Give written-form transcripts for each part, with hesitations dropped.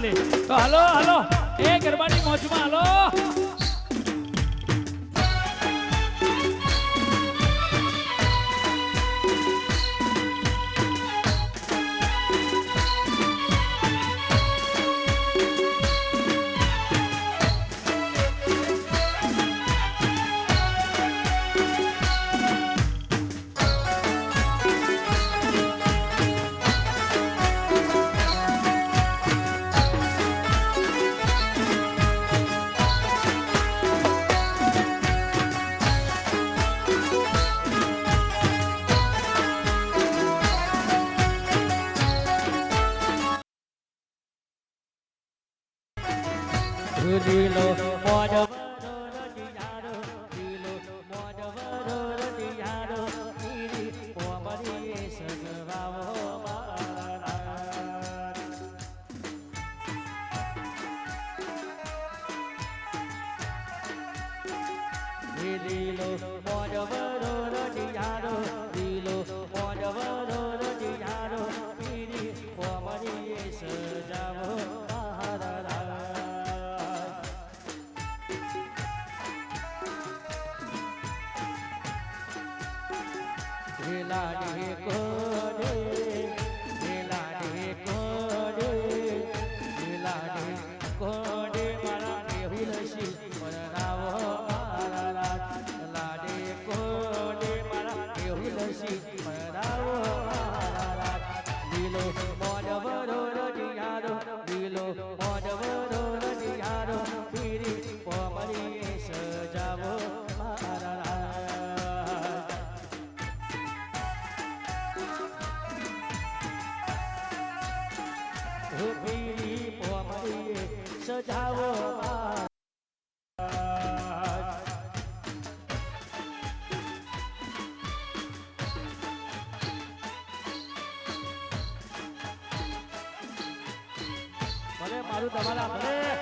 કરી લે તો હાલો હાલો એ ગરબાની મોજમાં હાલો લીલો મોજ વરો દિયારો લીલો મોજ વરો દિયારો નીરી કોમરી સગવાવો મારા લીલો મોજ વરો દિયારો લીલો મોજ વરો દિયારો નીરી કોમરી સજાવો લાડે કોડે લાડે કોડે લાડે કોડે મારા મેહુલસી મરનાવો મારા લાડે કોડે મારા મેહુલસી મરનાવો મારા લીલો મોજ વરો દિયારો લીલો મોજ વરો દિયારો પીરી કોમરી સજાવો મારા પીરી કોમરી સજાવો ભલે મારું તમારા ભલે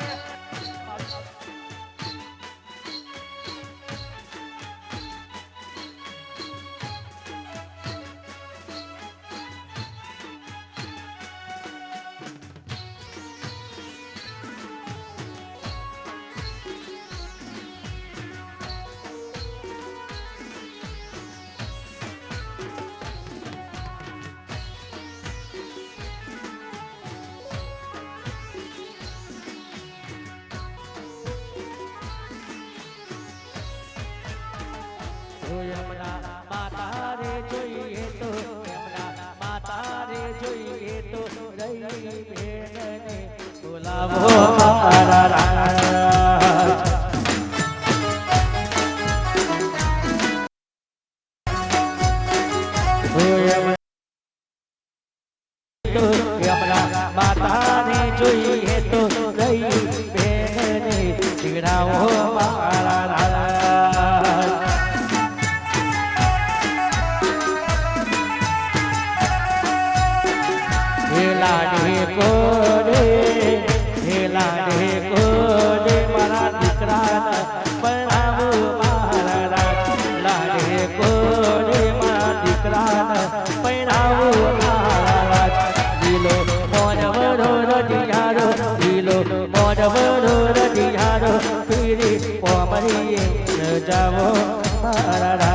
એમના માતા રે જોઈએ તો એમના માતા રે જોઈએ તો રહી બેનને બોલાવો મારા રાજ એમના માતા રે જોઈએ તો રહી બેનને ચીડાવો મારા રાજ લાડે કોડે મારા દીકરાના પરણાવો મારા લાડે કોડે મારા દીકરાના પરણાવો મારા લીલો મોજ વરો દિયારો લીલો મોજ વરો દિયારો પીરી કોમરી સજાવો મારા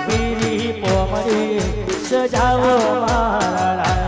પીરી કોમરી સજાવો મારા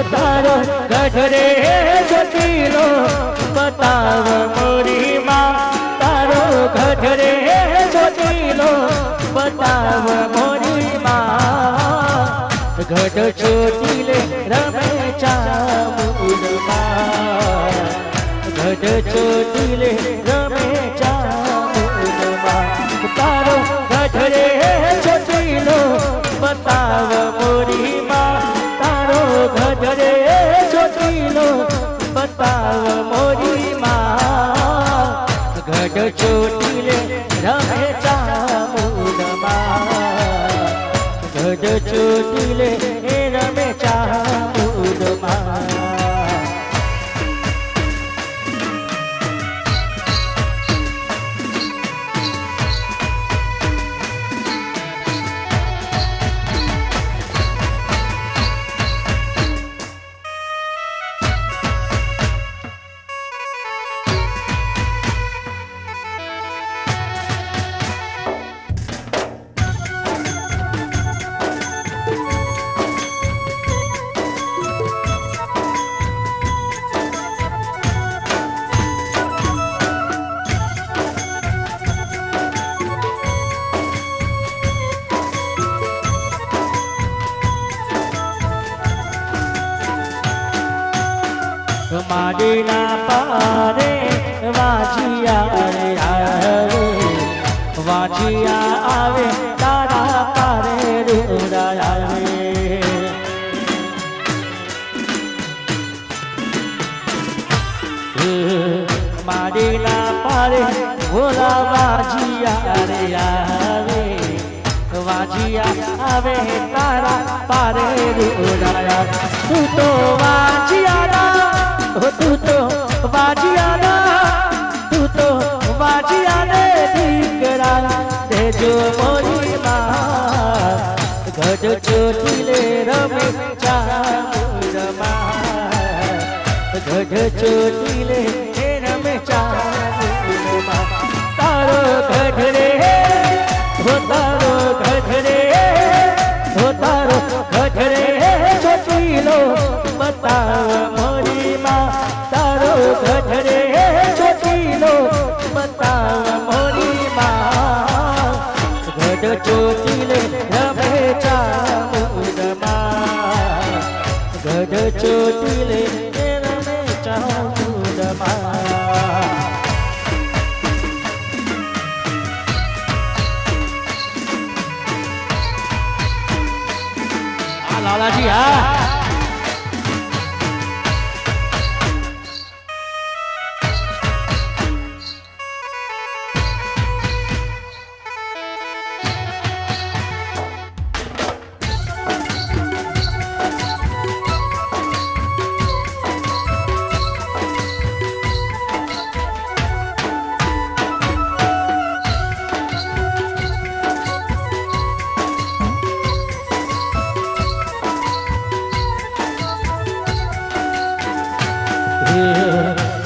તારો ગઢરે ચોટીલો બતાવ મોરી માં તારો ગઢરે ચોટીલો બતાવ મોરી માં ગઢ ચોટીલે રમે ચામુંડમાં ગઢ ચોટીલે રમે ચામુંડમાં તારો ગઢરે ચોટીલો બતાવ મોરી માં તારો ગઢરે ચોટીલો બતાવ મોરી માં ગઢ ચોટીલે રમે ચામુંડમાં ગઢ ચોટીલે રમે ચામુંડમાં માડીના પારે વાજિયા રે આવે વાજિયા આવે તારા પારે રૂડા આવે માડીના પારે ભોલા વાજિયા રે આવે વાજિયા આવે તારા પારે રૂડા તું તો વાજિયા તું તો વાજિયાના તું તો વાજિયાને દીકરા દેજો મોરી માં ગઢ ચોટીલે રમે ચામુંડમાં ગઢ ચોટીલે રમે ચામુંડમાં તારો ગઢ રે તારો ગઢ રે તારો ગઢ રે ચોટીલો બતાવ મોરી તારો ગઢરે ચોટીલો બતાવ મોરી માં ગઢ ચોટીલે રમે ચામુંડમાં ગઢ ચોટીલે રમે ચામુંડમાં લાલાજી હા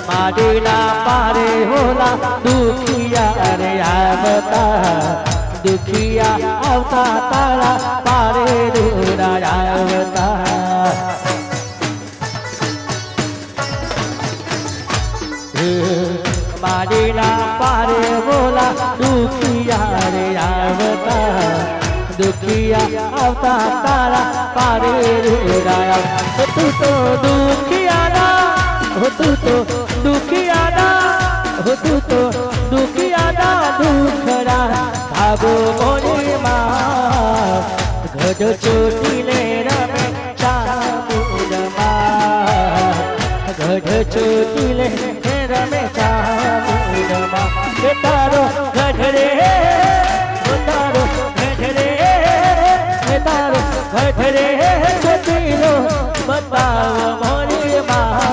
માડીના પારે હોલા દુખિયા રે આવતા દુખિયા આવતા તારા પારે રૂડા આવતા માડીના પારે હોલા દુખિયા રે આવતા દુખિયા આવતા તારા પારે રૂડા તું તો દુખિયાના તું તો દુખિયાના તું તો દુખિયાના દુખડા ભાગો મોરી માં ગઢ ચોટીલે રમે ચામુંડમાં ગઢ ચોટીલે રમે ચામુંડમાં તારો ગઢ રે તારો ગઢ રે તારો ગઢ રે ચોટીલો બતાવ મોરી માં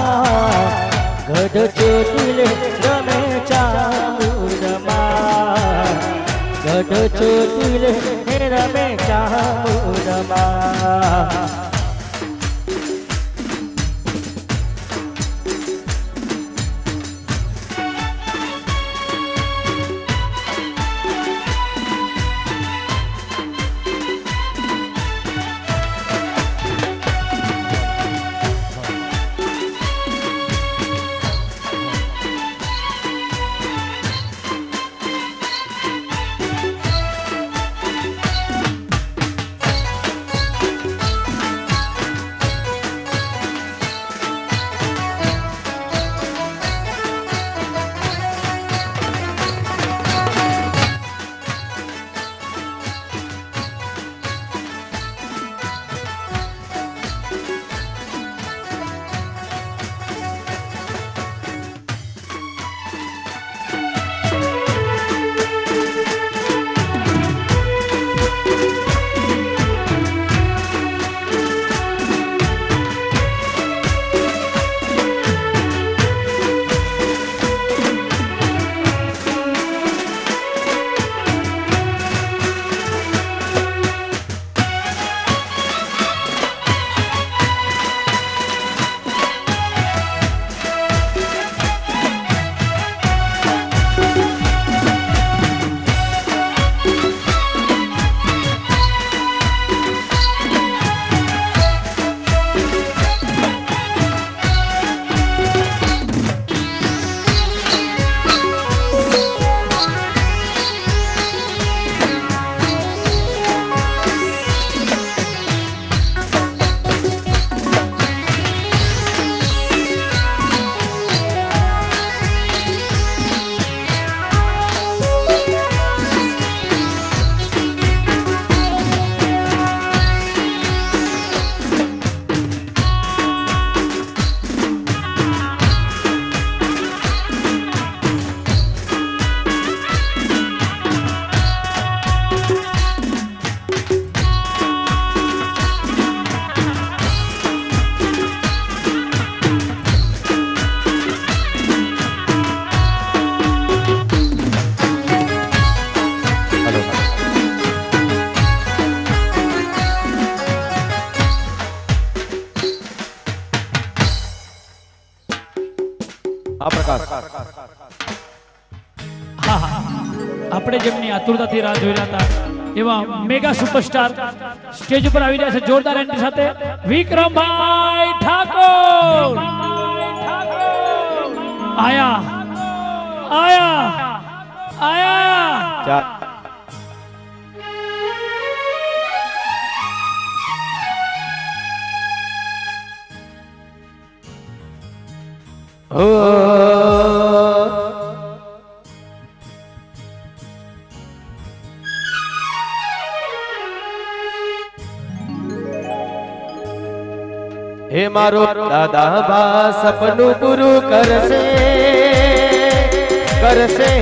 ગઢ ચોટીલે રમે ચામુંડમાં ગઢ ચોટીલે રમે ચામુંડમાં આ પ્રકાશ હા હા આપણે જેમની આતુરતાથી રાહ જોઈ રહ્યા હતા એવા મેગા સુપરસ્ટાર સ્ટેજ ઉપર આવી રહ્યા છે જોરદાર એન્ટ્રી સાથે વિક્રમભાઈ ઠાકોર આયા આયા આયા હે મારો દાદા બા સપનું પૂરું કરશે કરશે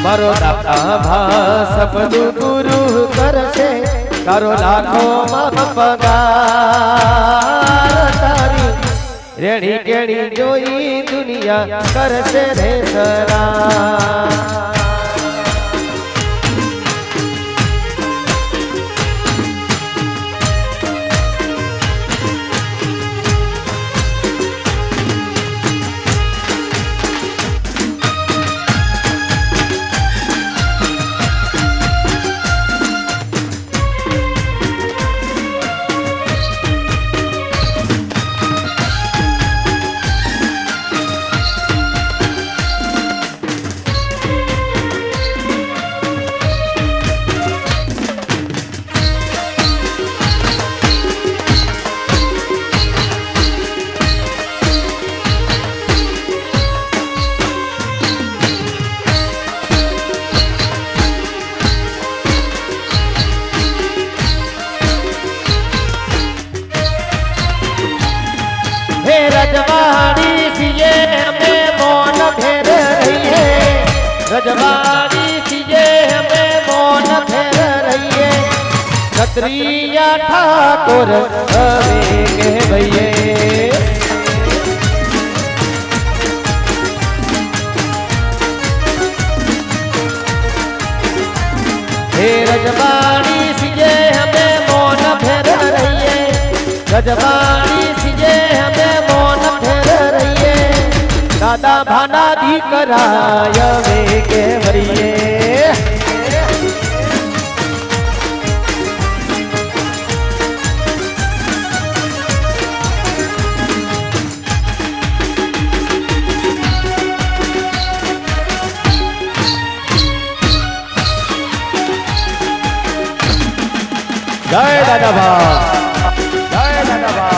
મારો દાદા ભા સપનું પૂરું કરશે તારો લાખો માં પગાર તારી રેડી કેડી જોઈ દુનિયા કરશે રે સરા रजवाड़ी सिए हमें मौन फेर रही है रजवाड़ी सिए हमें मौन फेर रही है क्षत्रिया ठाकुर हवे के भैये हे रजवाड़ी सिए हमें मौन फेर रही है रजवाड़ी सिए हमें मौन फेर रही है दादा भाना दीकराय वे के भरिए जय दादा भा जय दादा भा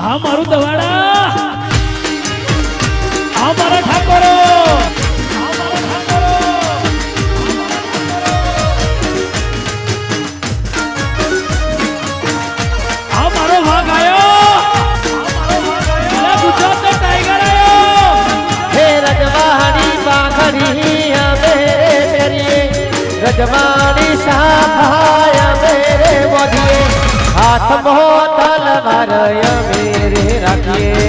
આ મારું દવાડા આ મારા ઠાકોરો આ મારો વાઘ આયો ગુજરાત નો ટાઈગર આયો हे रजवाड़ी बाखड़ी मेरे मेरिए रजवाड़ी साफाया मेरे बोधिए हाथ मोह तलवार मेरे रखिए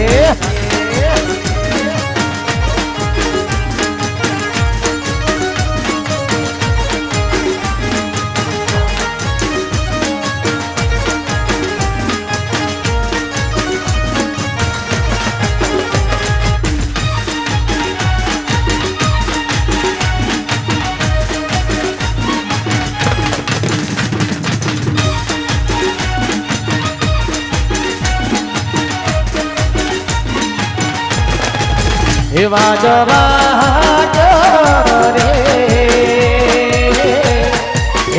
एवा जवाजो रे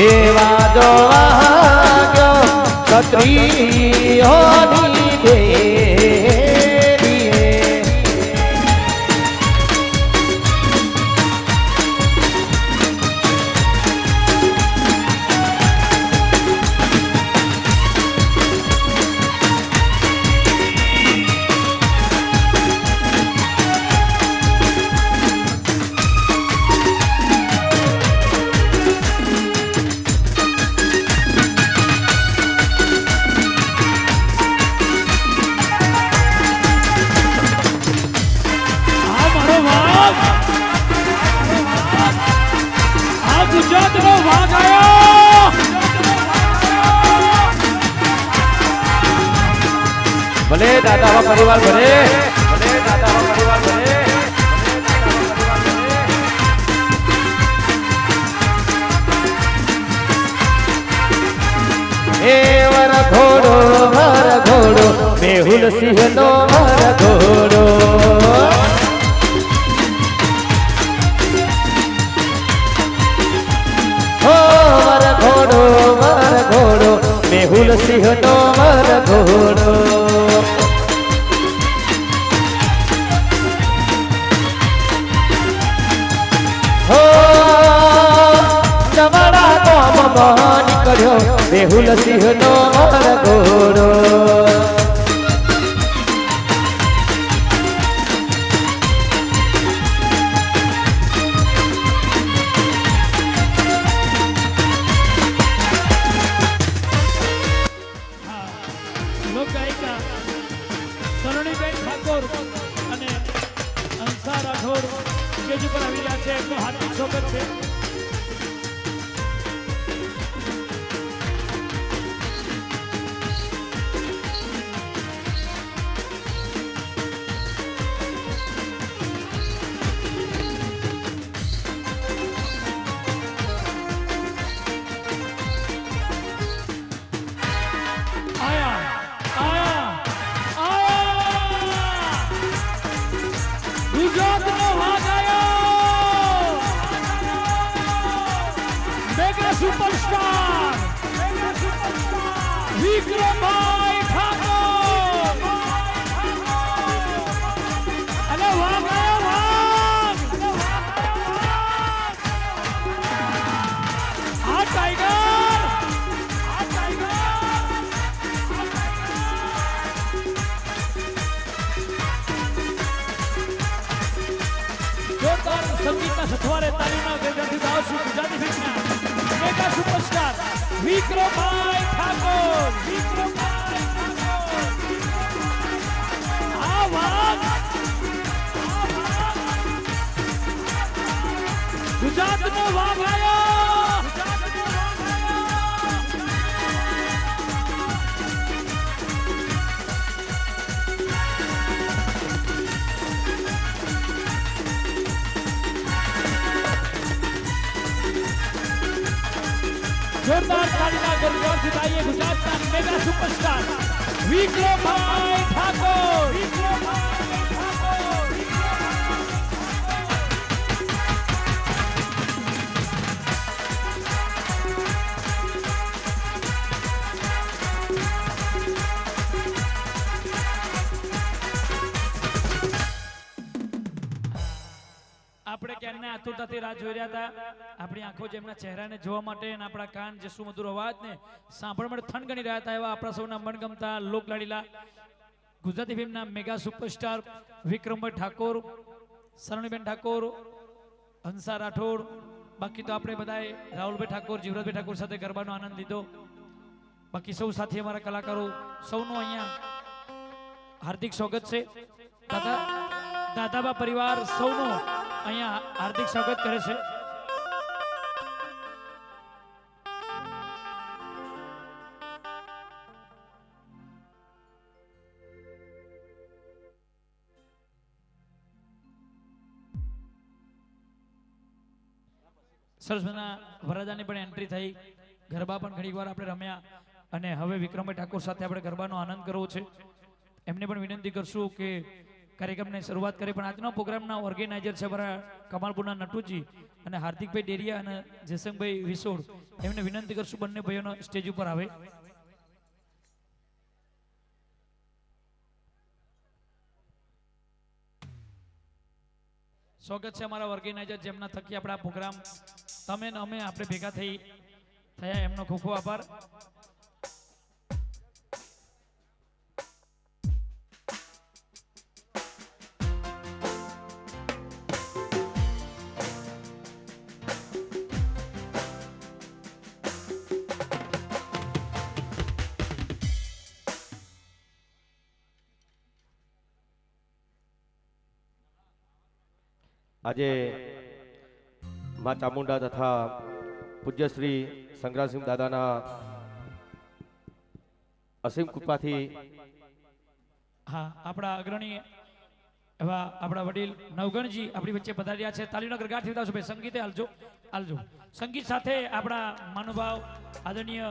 एवा जवाजो क्षत्रियोनी देवीए ગુજરાતનો વાઘ આવ્યો. ભલે દાદા પરિવાર ભલે ભલે દાદા પરિવાર ભલે એ વર ઘોડો મેહુલ સિંહ નો વર ઘોડો વર ઘોડો મેહુલ સિંહ નો વર ઘોડો નવાડા ગામમાં નીકળ્યો મેહુલ સિંહ નો વર ઘોડો લોક ગાયિકા સરોણીબેન ઠાકોર અને હંસા રાઠોડ સ્ટેજ ઉપર આવી રહ્યા છે. એમનું હાર્દિક સ્વાગત છે. ગુજરાતનો વાઘ આવ્યો. મેગા સુપરસ્ટાર વિક્રમભાઈ ઠાકોર અને વાઘ આવ્યો વાઘ. આ ટાઈગર જોરદાર સંગીતના સથવારે તાલીમના ગરજાથી ગાવશું ગુજરાતી ફિલ્મના મેગા સુપરસ્ટાર વિક્રમભાઈ ઠાકોર. આ વાઘ ગુજરાતનો વાઘ આવ્યો. જોરદાર તાળીના ગરજાથી ગાઈએ ગુજરાતના મેગા સુપરસ્ટાર વિક્રમભાઈ ઠાકોર. આપણે ક્યારના આતુરતાથી રાહ જોઈ રહ્યા હતા. આપણી આંખો જેમના ચહેરાને જોવા માટે અને આપણા કાન જે સુમધુર અવાજને સાંભળવા માટે થન ગણી રહ્યા હતા એવા આપણા સૌના મનગમતા લોકલાડીલા ગુજરાતી ફિલ્મના મેગા સુપરસ્ટાર વિક્રમભાઈ ઠાકોર, સરોણીબેન ઠાકોર, હંસા રાઠોડ, બાકી તો આપણે બધાએ રાહુલભાઈ ઠાકોર, જીવરાજભાઈ ઠાકોર સાથે ગરબાનો આનંદ લીધો. બાકી સૌ સાથી અમારા કલાકારો સૌનું અહીંયા હાર્દિક સ્વાગત છે. દાદાબા પરિવાર સૌનું અહીંયા હાર્દિક સ્વાગત કરે છે. સરસ મજાના વરરાજાની પણ એન્ટ્રી થઈ. ગરબા પણ ઘણી વાર આપણે રમ્યા અને હવે વિક્રમભાઈ ઠાકોર સાથે આપણે ગરબાનો આનંદ કરવો છે. એમને પણ વિનંતી કરશું કે કાર્યક્રમની શરૂઆત કરી. પણ આજનો પ્રોગ્રામના ઓર્ગેનાઇઝર છે અમારા કમાલપુરના નટુજી અને હાર્દિકભાઈ ડેરિયા અને જયસંગભાઈ વિસોડ. એમને વિનંતી કરશું બંને ભાઈઓનો સ્ટેજ ઉપર આવે. સ્વાગત છે અમારા ઓર્ગેનાઇઝર જેમના થકી આપણા પ્રોગ્રામ તમે ને અમે આપણે ભેગા થયા એમનો ખૂબ ખૂબ આભાર. આજે માં ચામુંડા તથા પૂજ્ય શ્રી સંગ્રામસિંહ દાદાના અસીમ કૃપાથી હા આપણા અગ્રણી એવા આપણા વડીલ નવગણજી આપણી વચ્ચે પધાર્યા છે. તાલીનો ગરગાટ થી ભાઈ સંગીતે હાલજો હાલજો. સંગીત સાથે આપણા મહાનુભાવ આદરણીય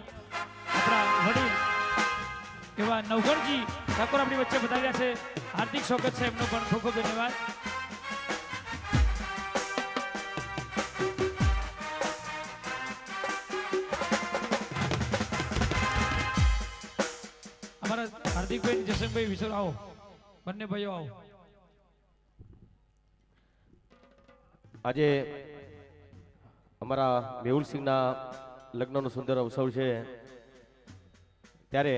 આપણા વડીલ એવા નવગણજી ઠાકોર આપણી વચ્ચે પધાર્યા છે. હાર્દિક સ્વાગત છે એમનો પણ ખૂબ ખૂબ ધન્યવાદ. અમારા હાર્દિકભાઈ જસંગભાઈ વિસર આવો, બંને ભાઈઓ આવો. આજે અમારા મેહુલસિંહના લગ્નનો સુંદર અવસર છે ત્યારે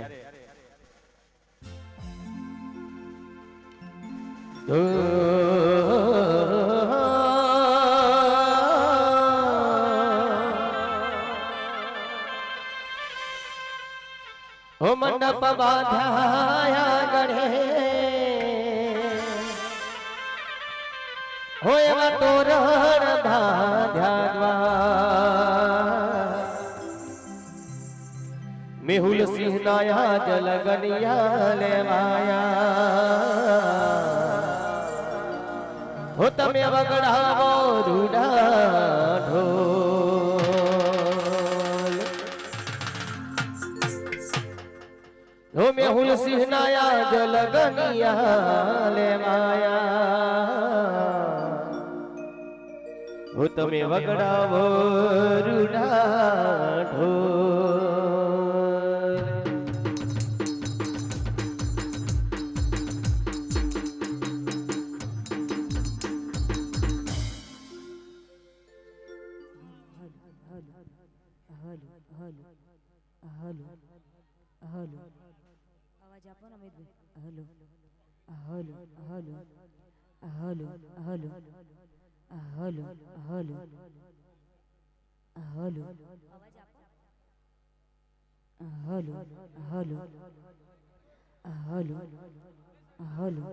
હો મંડપ બાંધાયા ગણે હો એવા તોરણ બાંધ્યા મેહુલ સિંહ નાયા જલગનિયા લેવાયા હો તમે વગડાવો રૂડા ઢોલ હો મેહુલ સિંહ નાયા જલગનિયા લેવાયા હો તમે વગડાવો રૂડા ઢોલ. અવાજ આપો ને Amitbhai. Hello hello hello hello hello hello hello અવાજ આપો. Hello hello hello hello hello hello hello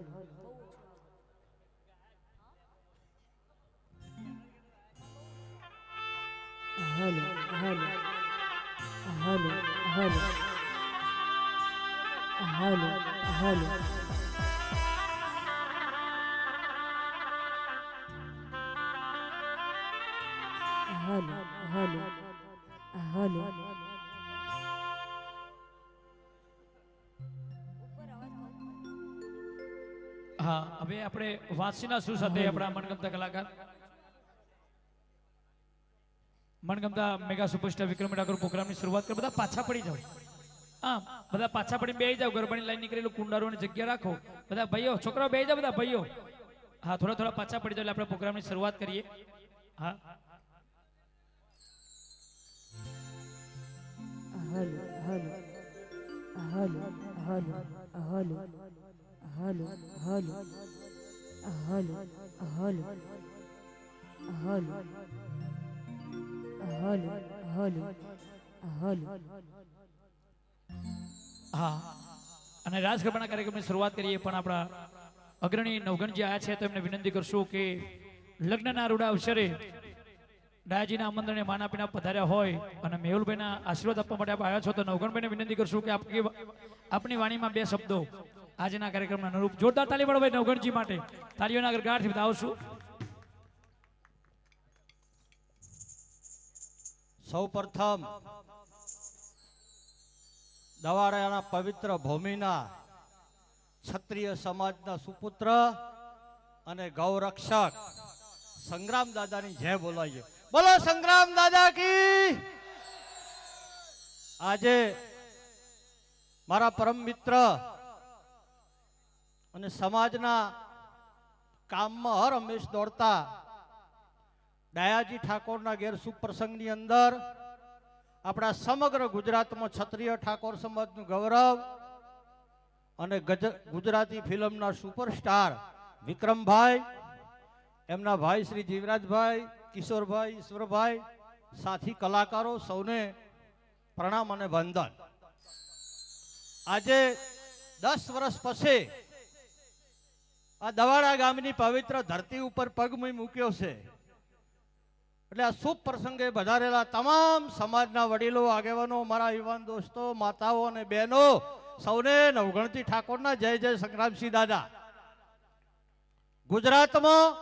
hello hello hello hello hello hello હા હવે આપણે વાંસીના સુર સાથે આપણા મનગમતા કલાકાર મનગમતા મેગા સુપરસ્ટાર વિક્રમ ઠાકોર પ્રોગ્રામની શરૂઆત કરી. બધા પાછા પડી જાઓ. હા બધા પાછા પડીને બેસી જાઓ. ગરબાની લાઈન નીકળેલું કુંડારોની જગ્યા રાખો. બધા ભાઈઓ છોકરાઓ બેસી જાઓ. બધા ભાઈઓ હા થોડા થોડા પાછા પડી જાઓ એટલે આપણે પ્રોગ્રામની શરૂઆત કરીએ. હા hello hello hello hello hello hello hello hello hello hello hello hello hello હા અને રાસ ગરબાના કાર્યક્રમની શરૂઆત કરીએ. પણ આપણા અગ્રણી નવગણજી આયા છે તો એમને વિનંતી કરશું કે લગ્નના રૂડા અવસરે ડાયાજીના આમંત્રણે માન આપીને પધાર્યા હોય અને મેહુલભાઈના આશીર્વાદ આપવા માટે આપ આવ્યા છો તો નવગણભાઈને વિનંતી કરશું કે આપની વાણીમાં બે શબ્દો આજના કાર્યક્રમના અનુરૂપ જોરદાર તાલી પાડો ભાઈ નવગણજી માટે. તાલીઓના ગરગાટથી આવશું. સૌ પ્રથમ દવાડાના પવિત્ર ભૂમિના ક્ષત્રિય સમાજના સુપુત્ર અને ગૌરક્ષક સંગ્રામ દાદાની જય બોલાવીએ. બોલો સંગ્રામ દાદા કી. આજે મારા પરમ મિત્ર અને સમાજના કામમાં હર હંમેશ દોડતા દયાજી ઠાકોરના ઘેર સુપ્રસંગની અંદર આપણા સમગ્ર ગુજરાતમાં ક્ષત્રિય ઠાકોર સમાજનું ગૌરવ અને ગુજરાતી ફિલ્મના સુપરસ્ટાર વિક્રમભાઈ, એમના ભાઈ શ્રી જીવરાજભાઈ, કિશોરભાઈ, ઈશ્વરભાઈ, સાથી કલાકારો સૌને પ્રણામ અને વંદન. આજે 10 વર્ષ પછી આ દવાડા ગામની પવિત્ર ધરતી ઉપર પગ મૂક્યો છે એટલે આ શુભ પ્રસંગે વધારેલા તમામ સમાજના વડીલો, આગેવાનો, મારા યુવાન દોસ્તો, માતાઓ અને બહેનો, સૌને નવગણતી ઠાકોરના જય જય સંગ્રામસિંહ દાદા. ગુજરાતમાં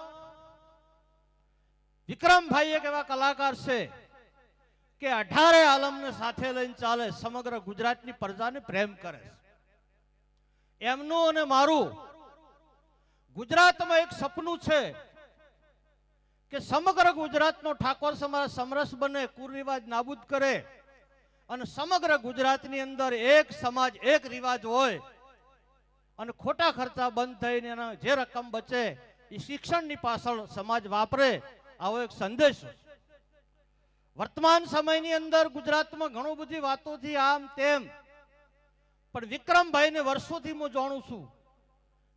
વિક્રમભાઈ એક એવા કલાકાર છે કે 18 આલમને સાથે લઈને ચાલે, સમગ્ર ગુજરાતની પ્રજાને પ્રેમ કરે છે. એમનું અને મારું ગુજરાતમાં એક સપનું છે કે સમગ્ર ગુજરાતનો ઠાકોર સમાજ સમરસ બને, કુરિવાજ નાબૂદ કરે અને સમગ્ર ગુજરાતની અંદર એક સમાજ, એક રિવાજ હોય અને ખોટા ખર્ચા બંધ થઈને એના જે રકમ બચે એ શિક્ષણની પાછળ સમાજ વાપરે, આવો એક સંદેશ. વર્તમાન સમયની અંદર ગુજરાતમાં ઘણું બધી વાતોથી આમ તેમ, પણ વિક્રમભાઈને વર્ષોથી હું જાણું છું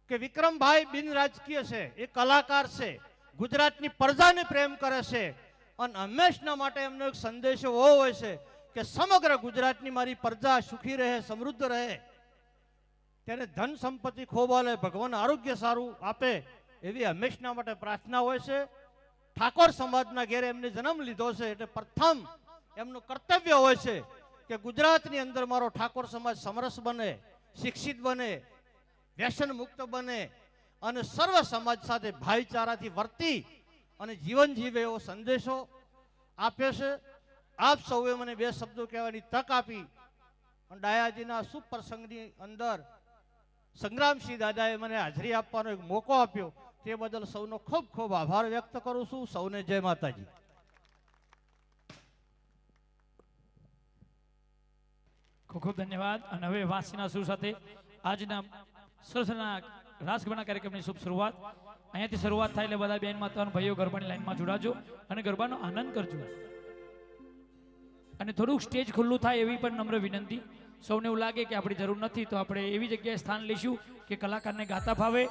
કે વિક્રમભાઈ બિન રાજકીય છે, એ કલાકાર છે, ગુજરાતની પ્રજાને પ્રેમ કરે છે અને હંમેશના માટે એમનો એક સંદેશો એવો હોય છે કે સમગ્ર ગુજરાતની મારી પ્રજા સુખી રહે, સમૃદ્ધ રહે, તેને ધન સંપત્તિ ખોબાલે, ભગવાન આરોગ્ય સારું આપે, એવી હંમેશના માટે પ્રાર્થના હોય છે. ઠાકોર સમાજના ઘેરે એમને જન્મ લીધો છે એટલે પ્રથમ એમનું કર્તવ્ય હોય છે કે ગુજરાતની અંદર મારો ઠાકોર સમાજ સમરસ બને, શિક્ષિત બને, વ્યસન મુક્ત બને અને સર્વ સમાજ સાથે ભાઈચારાથી વર્તી અને જીવન જીવે એવો સંદેશો આપે છે. આપ સૌએ મને 2 શબ્દો કહેવાની તક આપી અને ડાયાજીના શુભ પ્રસંગની અંદર સંગ્રામસિંહ દાદાએ મને હાજરી આપવાનો એક મોકો આપ્યો, તે બદલ સૌનો ખૂબ ખૂબ આભાર વ્યક્ત કરું છું. સૌને જય માતાજી. ખૂબ ખૂબ ધન્યવાદ. અને હવે વાસીના સુર સાથે આજના સરસના રાસગરબાના કાર્યક્રમની શુભ શરૂઆત અહીંયાથી શરૂઆત થાય એટલે બધા બેન માતાઓ અને ભાઈઓ ગરબાની લાઈનમાં જોડાજો અને ગરબાનો આનંદ કરજો. અને થોડુંક સ્ટેજ ખુલ્લું થાય એવી પણ નમ્ર વિનંતી. સૌને એવું લાગે કે આપણી જરૂર નથી તો આપણે એવી જગ્યાએ સ્થાન લઈશું કે કલાકારને ગાતા ફાવે,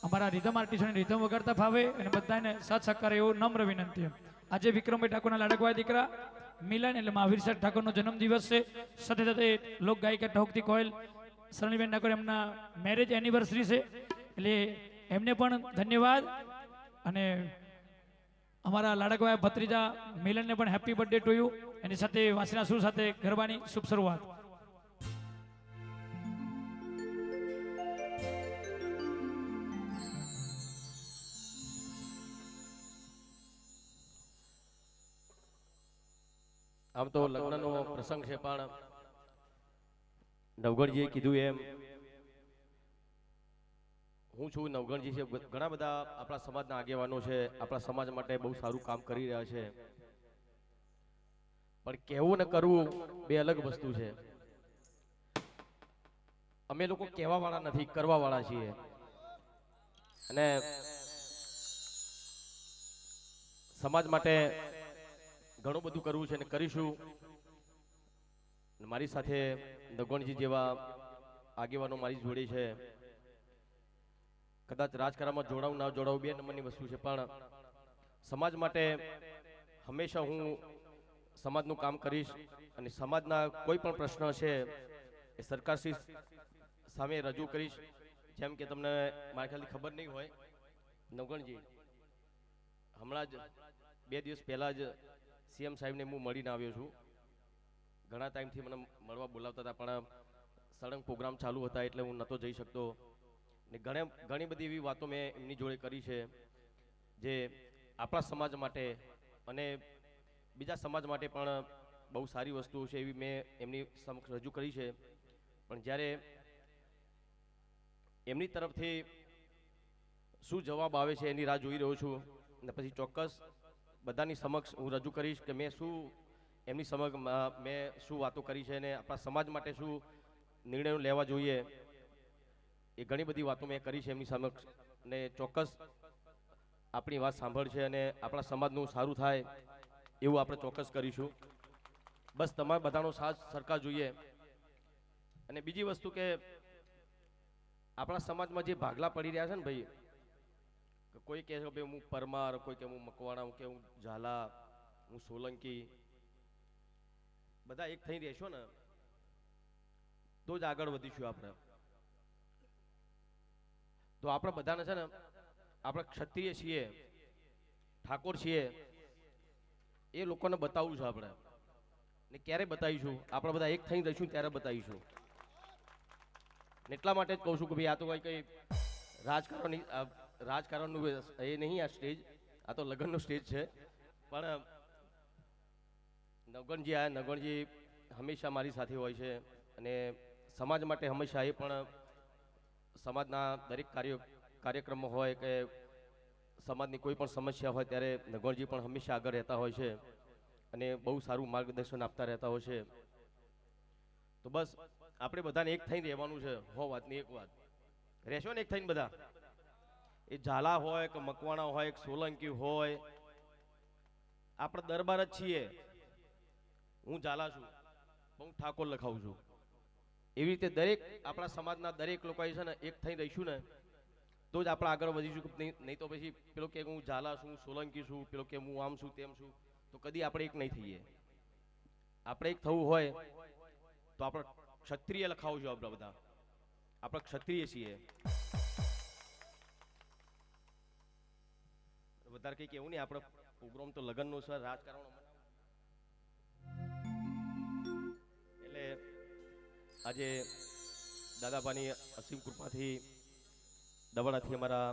અમારા રિધમ આર્ટિસ્ટોને રિધમ વગાડતા ફાવે અને બધાને સાથ સહકાર એવો નમ્ર વિનંતી. આજે વિક્રમભાઈ ઠાકોરના લાડકવાય દીકરા મિલન એટલે મહાવીર સાહેબ ઠાકોરનો જન્મદિવસ છે. સાથે સાથે લોક ગાયિકા ટહોકતી કોયલ સરણીબેન ઠાકોર એમના મેરેજ એનિવર્સરી છે એટલે એમને પણ ધન્યવાદ. અને અમારા લાડકવાયા ભત્રીજા મિલનને પણ હેપી બર્થડે ટુ યુ. એની સાથે વાસીના સુર સાથે ગરબાની શુભ શરૂઆત. આમ તો લગ્નનો પ્રસંગ છે પણ નવગણજીએ કીધું એમ હું છું. નવગણજી છે, ઘણા બધા આપણા સમાજના આગેવાનો છે, આપણા સમાજ માટે બહુ સારું કામ કરી રહ્યા છે, પણ કહેવું ને કરવું બે અલગ વસ્તુ છે. અમે લોકો કહેવા વાળા નથી, કરવા વાળા છીએ. અને સમાજ માટે ઘણું બધું કરવું છે અને કરીશું. મારી સાથે નવગણજી જેવા આગેવાનો મારી જોડે છે. કદાચ રાજકારણમાં જોડાવું ના જોડાવું 2 નંબરની વસ્તુ છે, પણ સમાજ માટે હંમેશા હું સમાજનું કામ કરીશ અને સમાજના કોઈ પણ પ્રશ્ન છે એ સરકારશ્રી સામે રજૂ કરીશ. જેમ કે તમને મારા ખ્યાલથી ખબર નહીં હોય, નવગણજી હમણાં જ 2 દિવસ પહેલા જ સીએમ સાહેબને હું મળીને આવ્યો છું. ઘણા ટાઈમથી મને મળવા બોલાવતા હતા પણ સળંગ પ્રોગ્રામ ચાલુ હતા એટલે હું નહોતો જઈ શકતો. ને ઘણી બધી એવી વાતો મેં એમની જોડે કરી છે જે આપણા સમાજ માટે અને બીજા સમાજ માટે પણ બહુ સારી વસ્તુઓ છે એવી મેં એમની સમક્ષ રજૂ કરી છે. પણ જ્યારે એમની તરફથી શું જવાબ આવે છે એની રાહ જોઈ રહ્યો છું અને પછી ચોક્કસ બધાની સમક્ષ હું રજૂ કરીશ કે મેં શું એમની સમક્ષ મેં શું વાતો કરી છે અને આપણા સમાજ માટે શું નિર્ણયો લેવા જોઈએ. એ ઘણી બધી વાતો મેં કરી છે એમની સમક્ષ ને ચોક્કસ આપણી વાત સાંભળશે અને આપણા સમાજનું સારું થાય એવું આપણે ચોક્કસ કરીશું. બસ તમારા બધાનો સાથ સરકાર જોઈએ. અને બીજી વસ્તુ કે આપણા સમાજમાં જે ભાગલા પડી રહ્યા છે ને ભાઈ, કોઈ કહે છે ભાઈ હું પરમાર, કોઈ કે હું મકવાણા, હું કે હું ઝાલા, હું સોલંકી, બધા એક થઈ રહેશો ને તો જ આગળ વધીશું આપણે. તો આપણે બધાને છે ને આપણે ક્ષત્રિય છીએ, ઠાકોર છીએ એ લોકોને બતાવવું છે આપણે. ને ક્યારે બતાવીશું? આપણે બધા એક થઈને રહીશું ત્યારે બતાવીશું. ને એટલા માટે જ કહું છું કે ભાઈ આ તો કઈ રાજકારણનું એ નહીં આ સ્ટેજ, આ તો લગ્નનો સ્ટેજ છે. પણ નગણજી હંમેશા મારી સાથે હોય છે અને સમાજ માટે હંમેશા એ પણ સમાજના દરેક કાર્યક્રમો હોય કે સમાજની કોઈ પણ સમસ્યા હોય ત્યારે નગણજી પણ હંમેશા આગળ રહેતા હોય છે અને બહુ સારું માર્ગદર્શન આપતા રહેતા હોય છે. તો બસ આપણે બધાને એક થઈને રહેવાનું છે. વાતની એક વાત રહેશો ને એક થઈને બધા. એ ઝાલા હોય કે મકવાણા હોય કે સોલંકી હોય, આપણે દરબાર જ છીએ. હું ઝાલા છું, હું ઠાકોર લખાવું છું. એવી રીતે દરેક આપણા સમાજના દરેક લોકો છે ને એક થઈને રહીશું ને તો જ આપણે આગળ વધીશું. નહીં તો પછી પેલો કે હું ઝાલા છું, સોલંકી છું, પેલો કે હું આમ છું તેમ છું, તો કદી આપણે એક નહીં થઈએ. આપણે એક થવું હોય તો આપણે ક્ષત્રિય લખાવું છું. આપણે બધા આપણે ક્ષત્રિય છીએ. વધારે કઈ કેવું નહીં. આપણે પ્રોગ્રામ તો લગ્નનો છે, રાજકારણ એટલે આજે દાદાભાની અસીમ કૃપાથી દવાડાથી અમારા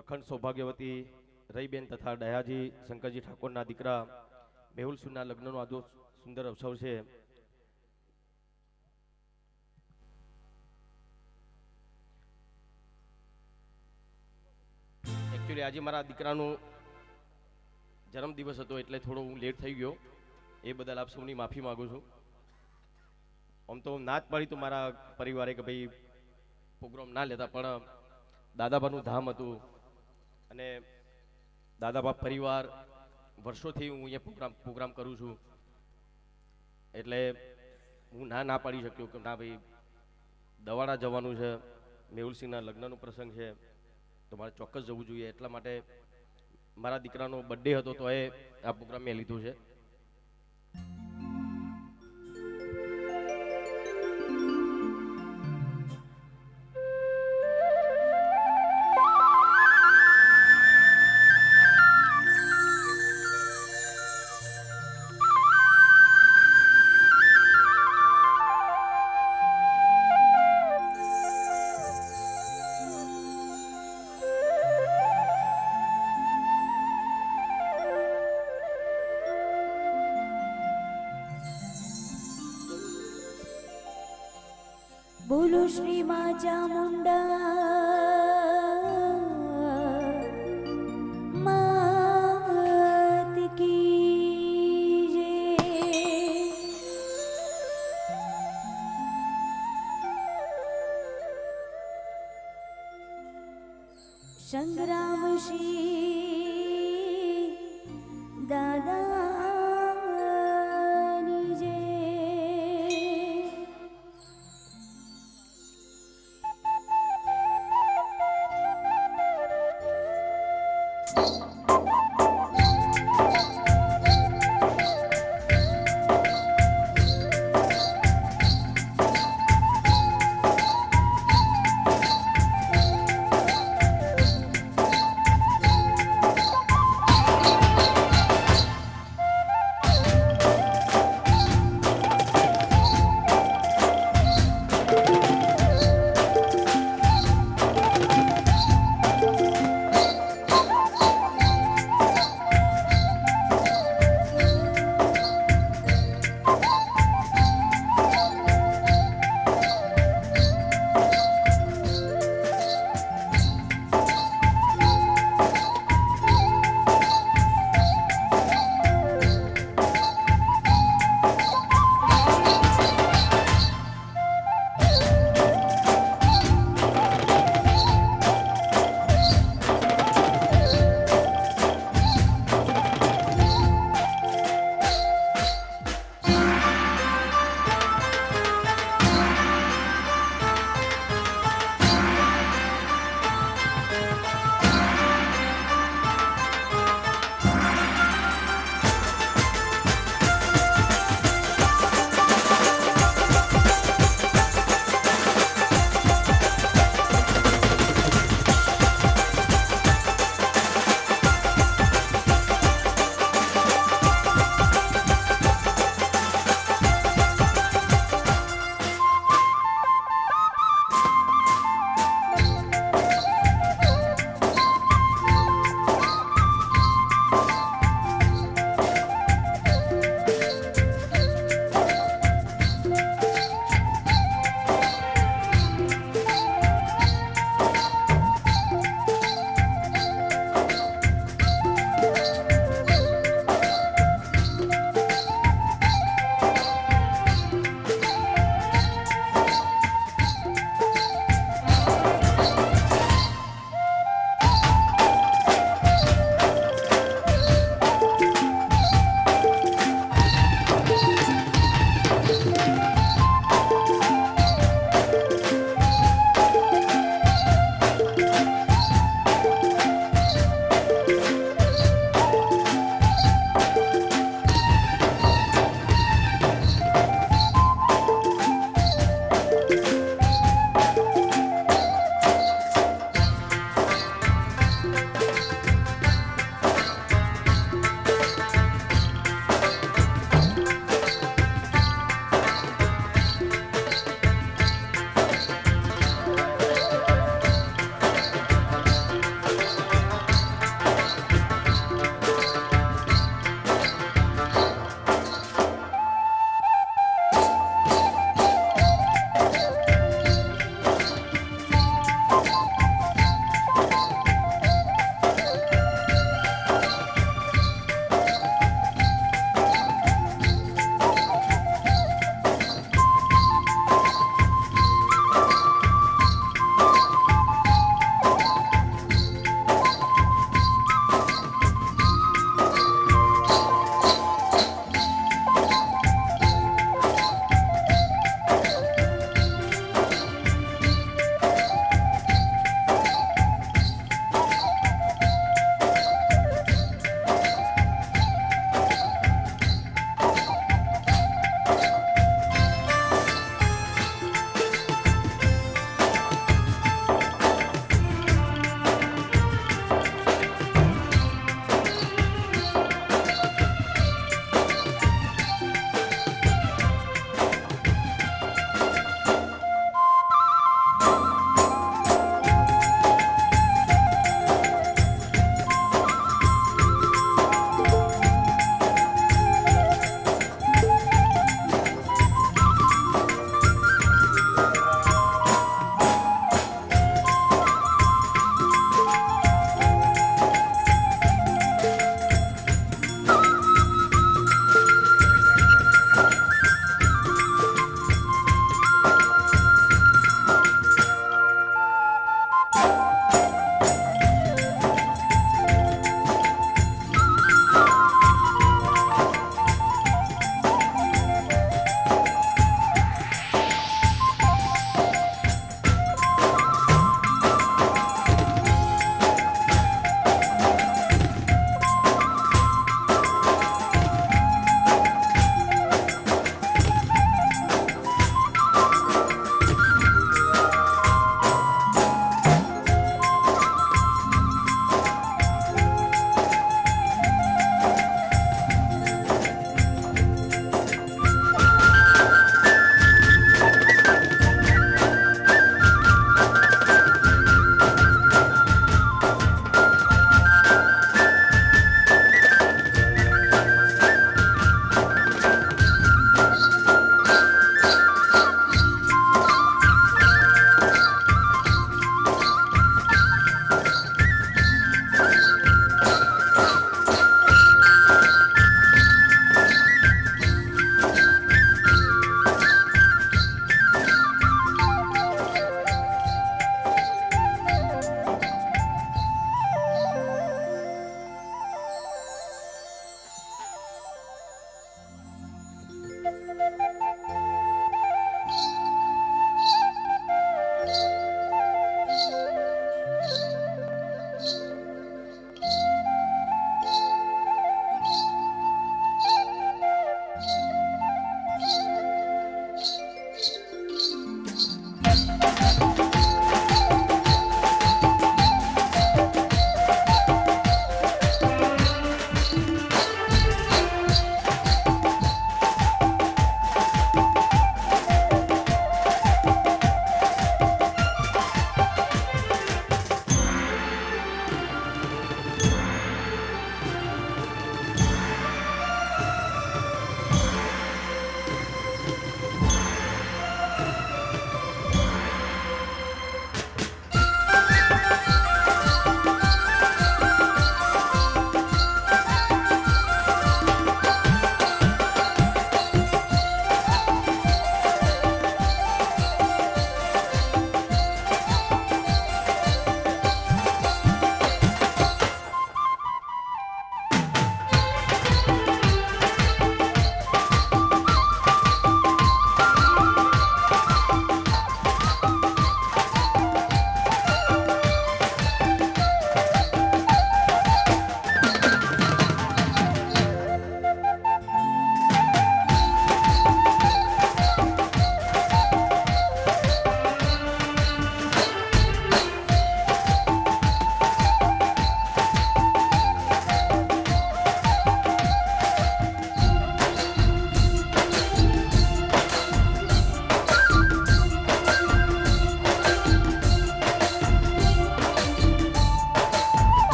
અખંડ સૌભાગ્યવતી રહીબેન તથા દયાજી શંકરજી ઠાકોરના દીકરા મેહુલસિંહના લગ્નનો આજો સુંદર અવસર છે. એકચ્યુઅલી આજે મારા દીકરાનો જન્મદિવસ હતો એટલે થોડો હું લેટ થઈ ગયો. એ બદલ આપ સૌની માફી માંગુ છું. આમ તો ના જ પાડી તો મારા પરિવારે કે ભાઈ પ્રોગ્રામ ના લેતા, પણ દાદાબાનું ધામ હતું અને દાદાબા પરિવાર વર્ષોથી હું અહીંયા પ્રોગ્રામ કરું છું એટલે હું ના પાડી શક્યો કે ના ભાઈ દવાડા જવાનું છે, મેહુલસિંહના લગ્નનો પ્રસંગ છે તો મારે ચોક્કસ જવું જોઈએ. એટલા માટે મારા દીકરાનો બર્થડે હતો તો એ આ પ્રોગ્રામ મેં લીધો છે. બોલો શ્રી મા ચામુંડા માત કી જય. સંગ્રામસિંહ દાદાની જય.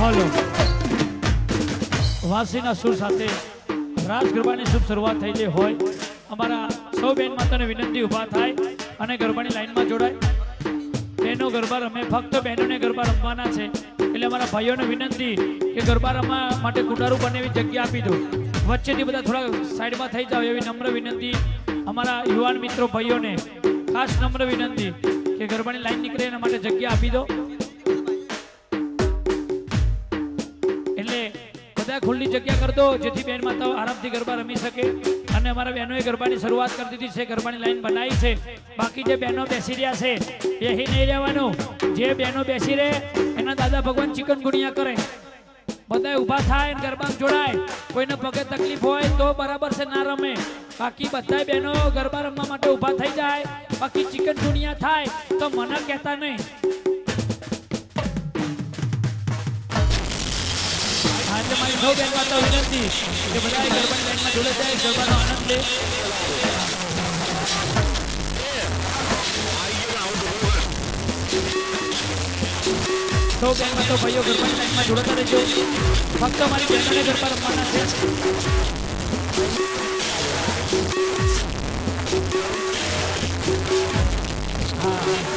હલો વાસીના સુર સાથે રાસ ગરબાની શુભ શરૂઆત થઈ ગઈ હોય અમારા સૌ બેન માતાને વિનંતી ઊભા થાય અને ગરબાની લાઈનમાં જોડાય બહેનો ગરબા રમે ફક્ત બહેનોને ગરબા રમવાના છે એટલે અમારા ભાઈઓને વિનંતી કે ગરબા રમવા માટે કુટારું બને એવી જગ્યા આપી દો વચ્ચેથી બધા થોડા સાઈડમાં થઈ જાવ એવી નમ્ર વિનંતી અમારા યુવાન મિત્રો ભાઈઓને ખાસ નમ્ર વિનંતી કે ગરબાની લાઈન નીકળે એના માટે જગ્યા આપી દો એટલે બધા ખુલ્લી જગ્યા કરી દો જેથી બેન માતાઓ આરામથી ગરબા રમી શકે અને અમારા બહેનોએ ગરબાની શરૂઆત કરી દીધી છે ગરબાની લાઈન બનાવી છે બાકી જે બહેનો બેસી રહ્યા છે બેસી નહીં રહેવાનું જે બહેનો બેસી રહે એના દાદા ભગવાન ચિકનગુનિયા કરે બધા ઊભા થાય અને ગરબામાં જોડાય કોઈને પગે તકલીફ હોય તો બરાબર છે ના રમે બાકી બધા બહેનો ગરબા રમવા માટે ઊભા થઈ જાય બાકી ચિકનગુનિયા થાય તો મને કહેતા નહીં આજે મારી સૌ બેન માતા વિનંતી કે બધા ગરબાની લાઈનમાં જોડે જાય ગરબાનો આનંદ લે સૌ બેન માતા ભાઈઓ ગરબાની લાઈનમાં જોડાતા રહેજો ફક્ત મારી બહેનોને ગરબા રમવાના છે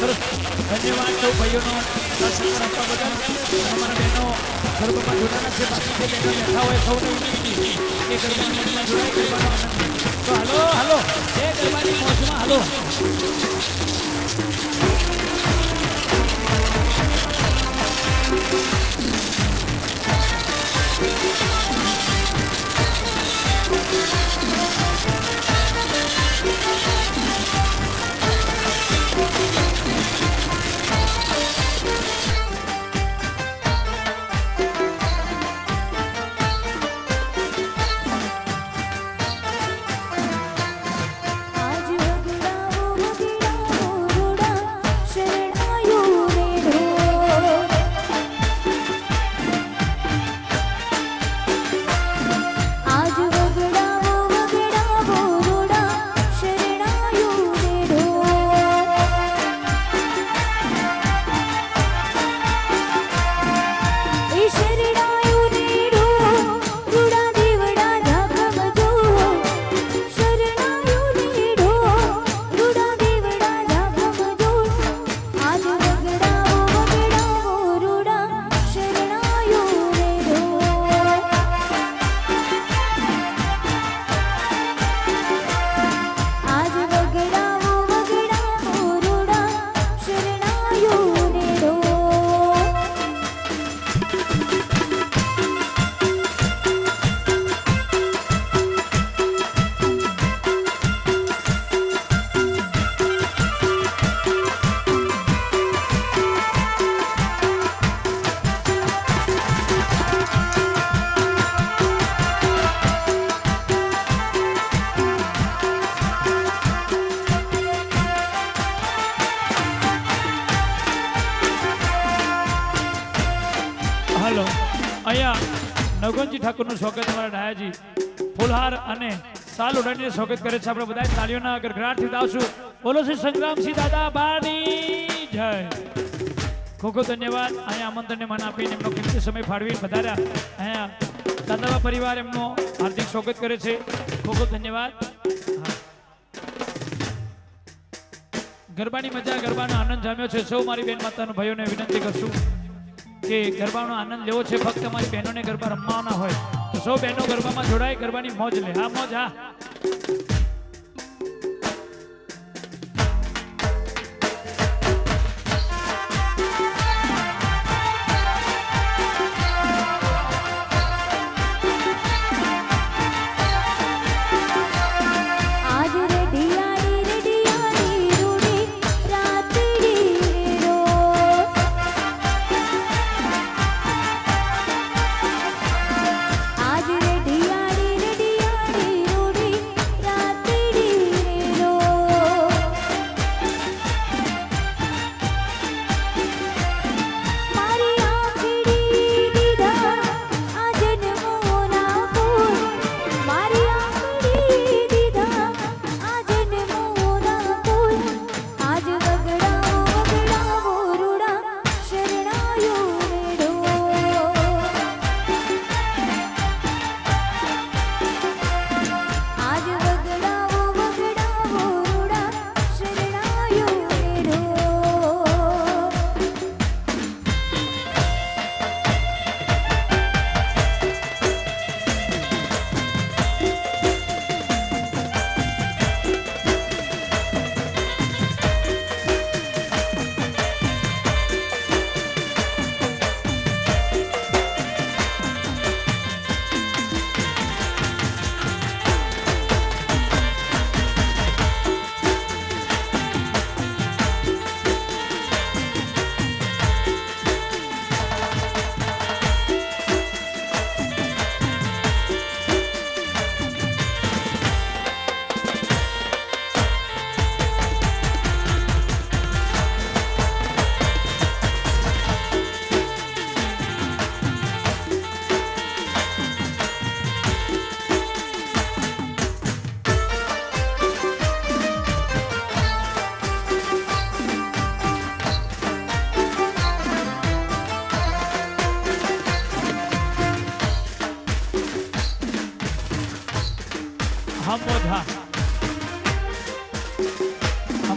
સરસ ધન્યવાદ સૌ ભાઈઓનો આપવા બદલ અમારા બહેનો ગરબામાં જોડાના છે બાકી જે બહેનો બેઠા હોય સૌને વિનંતી કે ગરબાની લાઈનમાં જોડાય ગરબાનો આનંદ તો હાલો હાલો એ ગરબાની મોજમાં હાલો આજ વગડાવો વગડાવો રૂડા શરણાયો રે ઢોર આજ વગડાવો વગડાવો રૂડા શરણાયો રે ઢોર એ શરણાયો રે ઢોર રૂડા દેવડા ઝાકમજો શરણાયો રે ઢોર રૂડા દેવડા ઝાકમજો આજ વગડાવો વગડાવો રૂડા શરણાયો રે ઢોર આજ વગડાવો વગડાવો રૂડા શરણાયો રે ઢોર હલો અહીંયા નવગણજી ઠાકોરનું સ્વાગત અમારા ડાયાજી ફૂલહાર અને સાલ ઉડાડીને સ્વાગત કરે છે આપણે બધા તાળીઓના ગરગડાટથી ગાવશું બોલો શ્રી સંગ્રામસિંહ દાદા બાની જય ખૂબ ખૂબ ધન્યવાદ અહીંયા આમંત્રણને માન આપીને એમનો કિંમતી સમય ફાળવી વધાર્યા અહીંયા દાદાબા પરિવાર એમનો હાર્દિક સ્વાગત કરે છે ખૂબ ખૂબ ધન્યવાદ ગરબાની મજા ગરબાનો આનંદ જામ્યો છે સૌ મારી બેન માતાનો ભાઈઓને વિનંતી કરશું કે ગરબાનો આનંદ લેવો છે ફક્ત મારી બહેનોને ગરબા રમવાના હોય તો સૌ બહેનો ગરબામાં જોડાય ગરબાની મોજ લે હા મોજ હા આજ રેડિયાળી રૂડી રાતડી રો આજ રેડિયાળી રૂડી રાત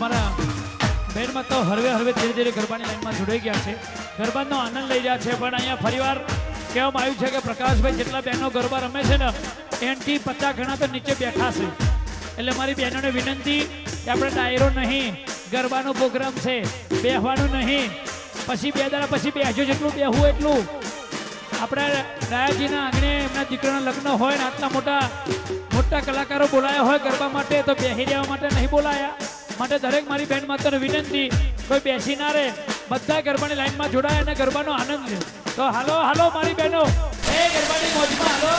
અમારા બેનમાં તો હરવે હરવે ધીરે ધીરે ગરબાની લાઈનમાં જોડાઈ ગયા છે, ગરબાનો આનંદ લઈ રહ્યા છે. પણ અહીંયા ફરીવાર કહેવામાં આવ્યું છે કે પ્રકાશભાઈ જેટલા બહેનો ગરબા રમે છે ને એનથી 50 ગણા તો નીચે બેઠા છે. એટલે મારી બહેનોને વિનંતી કે આપણે ડાયરો નહીં, ગરબાનો પ્રોગ્રામ છે, બેહવાનું નહીં. પછી 2 દાડા પછી બેસજો, જેટલું બેહવું એટલું. આપણે ડાયાજીના આંગણે એમના દીકરાના લગ્ન હોય ને આટલા મોટા કલાકારો બોલાયા હોય ગરબા માટે, તો બેસી રહેવા માટે નહીં બોલાયા. માટે દરેક મારી બહેન માતાને વિનંતી, કોઈ બેસી ના રહે, બધા ગરબાની લાઈનમાં જોડાય અને ગરબાનો આનંદ લે. તો હાલો હાલો મારી બહેનો, એ ગરબાની મોજમાં હાલો.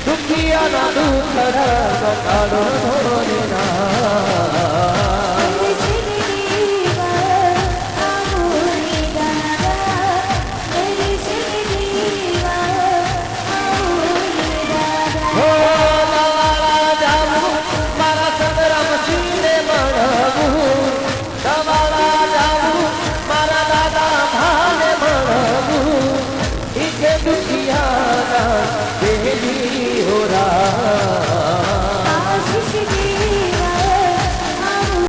દુખિયાના દુખડા કાઢો રે ના